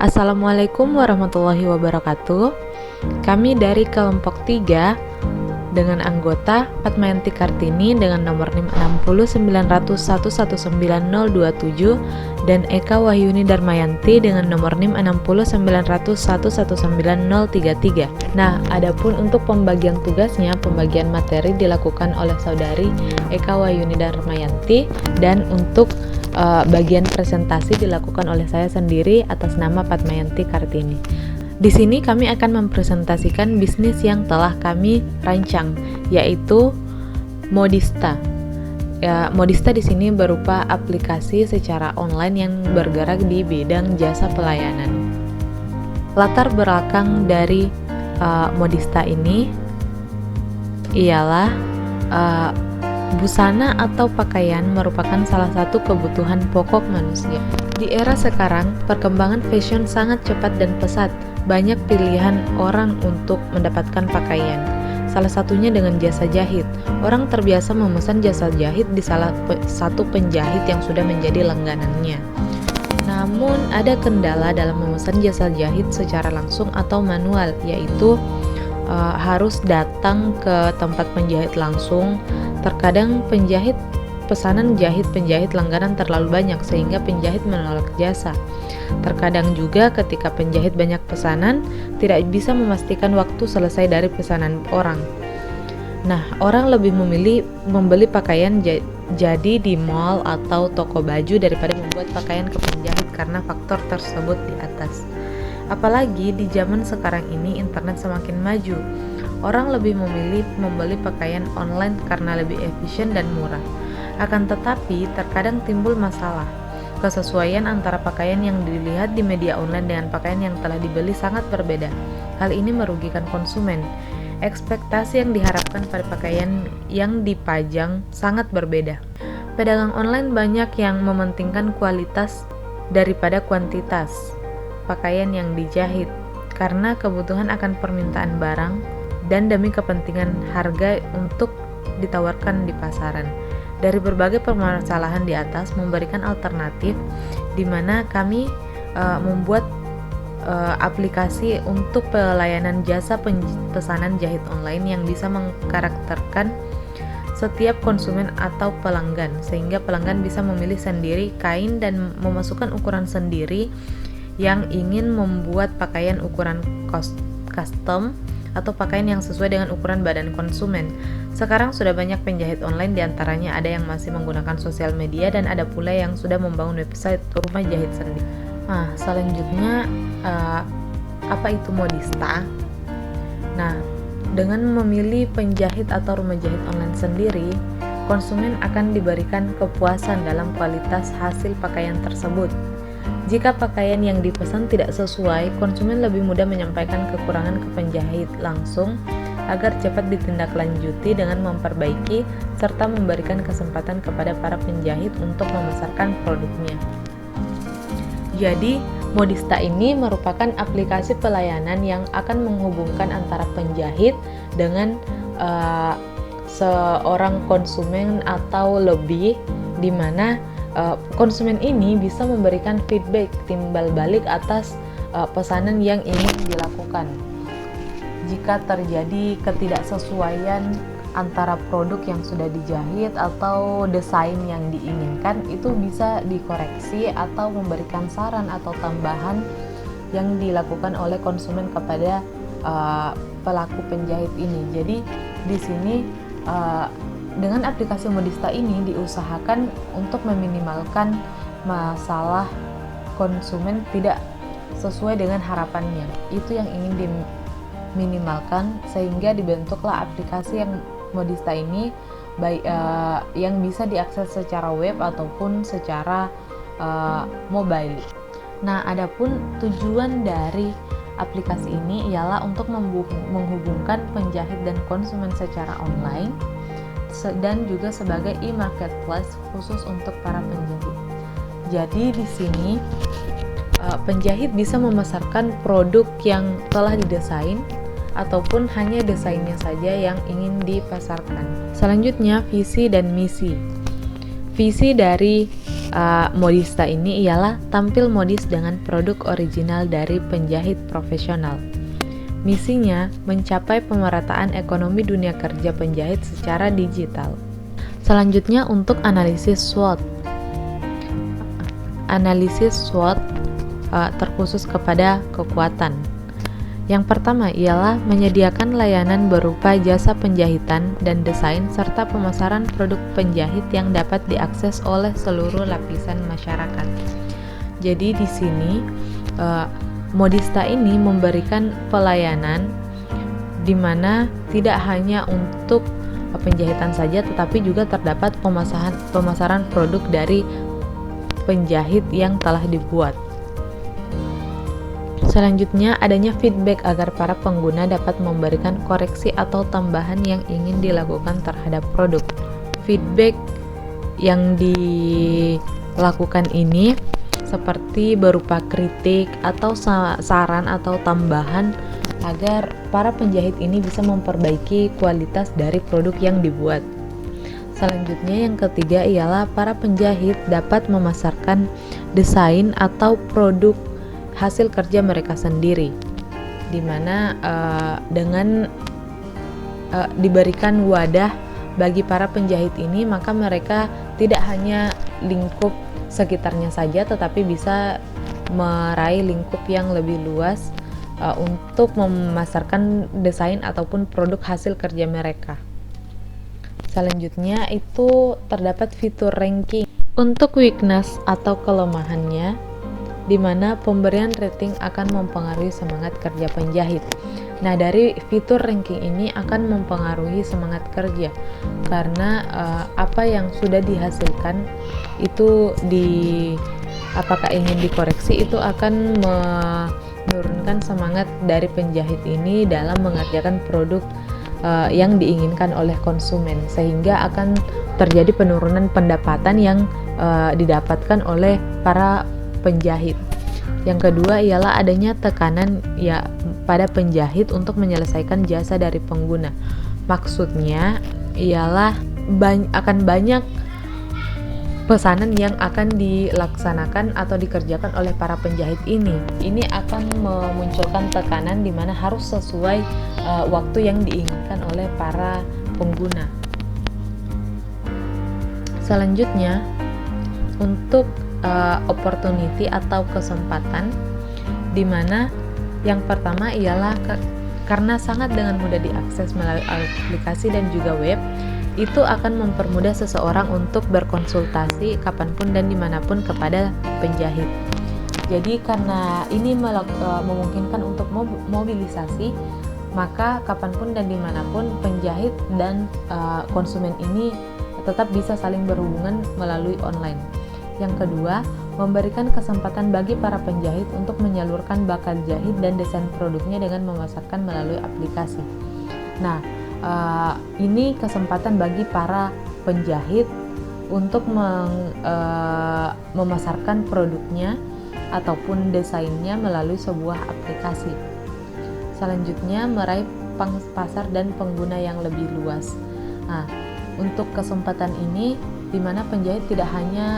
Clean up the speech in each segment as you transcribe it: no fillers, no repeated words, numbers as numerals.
Assalamualaikum warahmatullahi wabarakatuh. Kami dari kelompok 3 dengan anggota Fatmayanti Kartini dengan nomor NIM 60900119027 dan Eka Wahyuni Darmayanti dengan nomor NIM 60900119033. Nah, adapun untuk pembagian tugasnya, pembagian materi dilakukan oleh saudari Eka Wahyuni Darmayanti dan untuk bagian presentasi dilakukan oleh saya sendiri atas nama Fatmayanti Kartini. Di sini kami akan mempresentasikan bisnis yang telah kami rancang, yaitu Modista. Modista di sini berupa aplikasi secara online yang bergerak di bidang jasa pelayanan. Latar belakang dari Modista ini ialah busana atau pakaian merupakan salah satu kebutuhan pokok manusia. Di era sekarang, perkembangan fashion sangat cepat dan pesat. Banyak pilihan orang untuk mendapatkan pakaian. Salah satunya dengan jasa jahit. Orang terbiasa memesan jasa jahit di salah satu penjahit yang sudah menjadi langganannya. Namun, ada kendala dalam memesan jasa jahit secara langsung atau manual, yaitu harus datang ke tempat penjahit langsung. Terkadang pesanan penjahit langganan terlalu banyak sehingga penjahit menolak jasa. Terkadang juga ketika penjahit banyak pesanan, tidak bisa memastikan waktu selesai dari pesanan orang. Nah, orang lebih memilih membeli pakaian jadi di mall atau toko baju daripada membuat pakaian ke penjahit karena faktor tersebut di atas. Apalagi di zaman sekarang ini internet semakin maju. Orang lebih memilih membeli pakaian online karena lebih efisien dan murah. Akan tetapi, terkadang timbul masalah. Kesesuaian antara pakaian yang dilihat di media online dengan pakaian yang telah dibeli sangat berbeda. Hal ini merugikan konsumen. Ekspektasi yang diharapkan pada pakaian yang dipajang sangat berbeda. Pedagang online banyak yang mementingkan kualitas daripada kuantitas pakaian yang dijahit karena kebutuhan akan permintaan barang dan demi kepentingan harga untuk ditawarkan di pasaran. Dari berbagai permasalahan di atas memberikan alternatif di mana kami membuat aplikasi untuk pelayanan jasa pesanan jahit online yang bisa mengkarakterkan setiap konsumen atau pelanggan sehingga pelanggan bisa memilih sendiri kain dan memasukkan ukuran sendiri yang ingin membuat pakaian ukuran custom atau pakaian yang sesuai dengan ukuran badan konsumen. Sekarang sudah banyak penjahit online, diantaranya ada yang masih menggunakan sosial media dan ada pula yang sudah membangun website rumah jahit sendiri. Nah, selanjutnya apa itu Modista? Nah, dengan memilih penjahit atau rumah jahit online sendiri, konsumen akan diberikan kepuasan dalam kualitas hasil pakaian tersebut. Jika pakaian yang dipesan tidak sesuai, konsumen lebih mudah menyampaikan kekurangan ke penjahit langsung agar cepat ditindaklanjuti dengan memperbaiki serta memberikan kesempatan kepada para penjahit untuk memasarkan produknya. Jadi, Modista ini merupakan aplikasi pelayanan yang akan menghubungkan antara penjahit dengan seorang konsumen atau lebih, di mana konsumen ini bisa memberikan feedback timbal balik atas pesanan yang ingin dilakukan. Jika terjadi ketidaksesuaian antara produk yang sudah dijahit atau desain yang diinginkan, itu bisa dikoreksi atau memberikan saran atau tambahan yang dilakukan oleh konsumen kepada pelaku penjahit ini. Jadi di sini dengan aplikasi Modista ini diusahakan untuk meminimalkan masalah konsumen tidak sesuai dengan harapannya. Itu yang ingin diminimalkan sehingga dibentuklah aplikasi yang Modista ini yang bisa diakses secara web ataupun secara mobile. Nah, adapun tujuan dari aplikasi ini ialah untuk menghubungkan penjahit dan konsumen secara online dan juga sebagai e-marketplace khusus untuk para penjahit. Jadi di sini penjahit bisa memasarkan produk yang telah didesain ataupun hanya desainnya saja yang ingin dipasarkan. Selanjutnya, visi dan misi. Visi dari modista ini ialah tampil modis dengan produk original dari penjahit profesional. Misinya mencapai pemerataan ekonomi dunia kerja penjahit secara digital. Selanjutnya untuk analisis SWOT. Analisis SWOT terkhusus kepada kekuatan. Yang pertama ialah menyediakan layanan berupa jasa penjahitan dan desain serta pemasaran produk penjahit yang dapat diakses oleh seluruh lapisan masyarakat. Jadi di sini modista ini memberikan pelayanan di mana tidak hanya untuk penjahitan saja, tetapi juga terdapat pemasaran produk dari penjahit yang telah dibuat. Selanjutnya, adanya feedback agar para pengguna dapat memberikan koreksi atau tambahan yang ingin dilakukan terhadap produk. Feedback yang dilakukan ini seperti berupa kritik atau saran atau tambahan agar para penjahit ini bisa memperbaiki kualitas dari produk yang dibuat. Selanjutnya yang ketiga ialah para penjahit dapat memasarkan desain atau produk hasil kerja mereka sendiri, di mana dengan diberikan wadah bagi para penjahit ini, maka mereka tidak hanya lingkup sekitarnya saja, tetapi bisa meraih lingkup yang lebih luas untuk memasarkan desain ataupun produk hasil kerja mereka. Selanjutnya itu terdapat fitur ranking. Untuk weakness atau kelemahannya, di mana pemberian rating akan mempengaruhi semangat kerja penjahit. Nah, dari fitur ranking ini akan mempengaruhi semangat kerja karena apa yang sudah dihasilkan itu apakah ingin dikoreksi, itu akan menurunkan semangat dari penjahit ini dalam mengerjakan produk yang diinginkan oleh konsumen, sehingga akan terjadi penurunan pendapatan yang didapatkan oleh para penjahit. Yang kedua ialah adanya tekanan pada penjahit untuk menyelesaikan jasa dari pengguna. Maksudnya ialah akan banyak pesanan yang akan dilaksanakan atau dikerjakan oleh para penjahit ini. Ini akan memunculkan tekanan di mana harus sesuai waktu yang diinginkan oleh para pengguna. Selanjutnya untuk opportunity atau kesempatan, di mana yang pertama ialah karena sangat dengan mudah diakses melalui aplikasi dan juga web, itu akan mempermudah seseorang untuk berkonsultasi kapanpun dan dimanapun kepada penjahit. Jadi karena ini memungkinkan untuk mobilisasi, maka kapanpun dan dimanapun penjahit dan konsumen ini tetap bisa saling berhubungan melalui online. Yang kedua, memberikan kesempatan bagi para penjahit untuk menyalurkan bakat jahit dan desain produknya dengan memasarkan melalui aplikasi. Nah, ini kesempatan bagi para penjahit untuk memasarkan produknya ataupun desainnya melalui sebuah aplikasi. Selanjutnya, meraih pasar dan pengguna yang lebih luas. Nah, untuk kesempatan ini di mana penjahit tidak hanya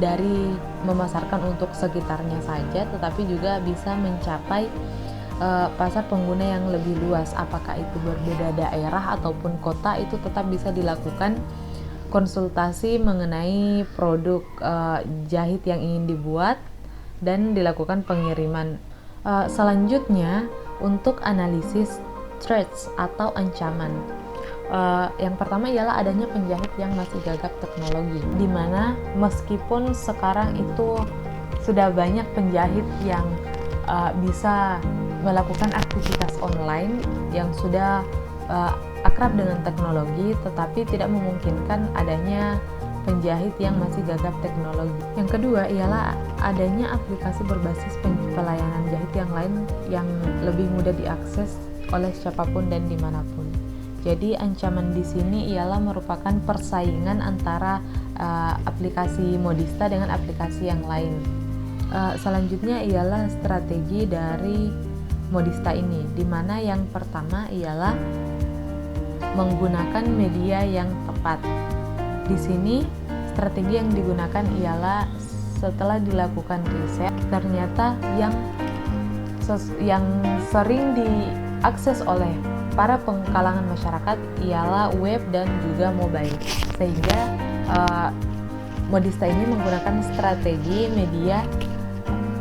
dari memasarkan untuk sekitarnya saja, tetapi juga bisa mencapai pasar pengguna yang lebih luas. Apakah itu berbeda daerah ataupun kota, itu tetap bisa dilakukan konsultasi mengenai produk jahit yang ingin dibuat dan dilakukan pengiriman. Selanjutnya untuk analisis threats atau ancaman. Yang pertama ialah adanya penjahit yang masih gagap teknologi, di mana meskipun sekarang itu sudah banyak penjahit yang bisa melakukan aktivitas online yang sudah akrab dengan teknologi, tetapi tidak memungkinkan adanya penjahit yang masih gagap teknologi. Yang kedua ialah adanya aplikasi berbasis pelayanan jahit yang lain yang lebih mudah diakses oleh siapapun dan dimanapun. Jadi ancaman di sini ialah merupakan persaingan antara aplikasi modista dengan aplikasi yang lain. Selanjutnya ialah strategi dari modista ini, di mana yang pertama ialah menggunakan media yang tepat. Di sini Strategi yang digunakan ialah setelah dilakukan riset, ternyata yang sering diakses oleh para kalangan masyarakat ialah web dan juga mobile, sehingga Modista ini menggunakan strategi media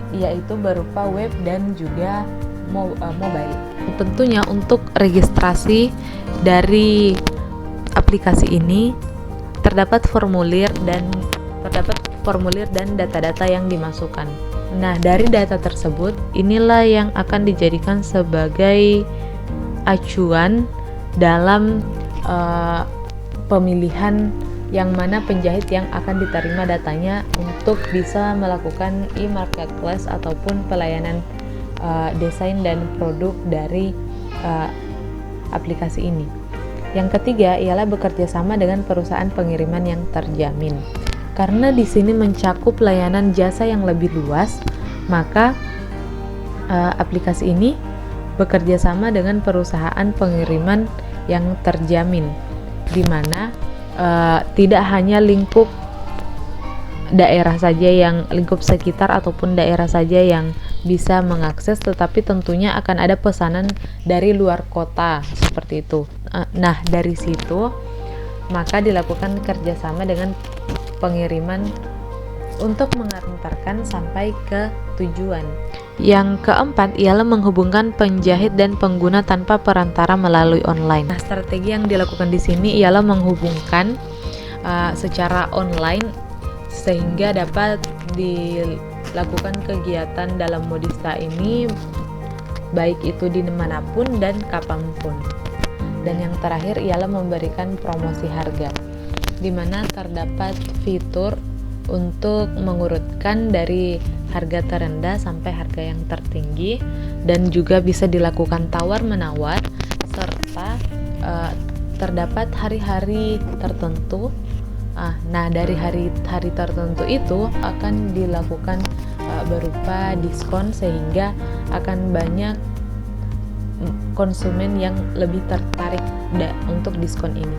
yaitu berupa web dan juga mobile. Tentunya untuk registrasi dari aplikasi ini terdapat formulir dan data-data yang dimasukkan. Nah, dari data tersebut inilah yang akan dijadikan sebagai acuan dalam pemilihan yang mana penjahit yang akan diterima datanya untuk bisa melakukan e-marketplace ataupun pelayanan desain dan produk dari aplikasi ini. Yang ketiga ialah bekerja sama dengan perusahaan pengiriman yang terjamin. Karena di sini mencakup layanan jasa yang lebih luas, maka aplikasi ini bekerja sama dengan perusahaan pengiriman yang terjamin, di mana tidak hanya lingkup sekitar ataupun daerah saja yang bisa mengakses, tetapi tentunya akan ada pesanan dari luar kota seperti itu. Nah, dari situ maka dilakukan kerjasama dengan pengiriman untuk mengantarkan sampai ke tujuan. Yang keempat ialah menghubungkan penjahit dan pengguna tanpa perantara melalui online. Nah, strategi yang dilakukan di sini ialah menghubungkan secara online sehingga dapat dilakukan kegiatan dalam Modista ini baik itu di manapun dan kapanpun. Dan yang terakhir ialah memberikan promosi harga, di mana terdapat fitur untuk mengurutkan dari harga terendah sampai harga yang tertinggi, dan juga bisa dilakukan tawar-menawar, serta terdapat hari-hari tertentu. Nah, dari hari-hari tertentu itu akan dilakukan berupa diskon, sehingga akan banyak konsumen yang lebih tertarik untuk diskon ini.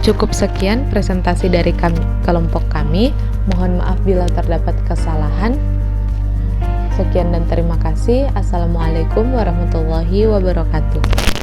Cukup sekian presentasi dari kelompok kami. Mohon maaf bila terdapat kesalahan. Sekian dan terima kasih. Assalamualaikum warahmatullahi wabarakatuh.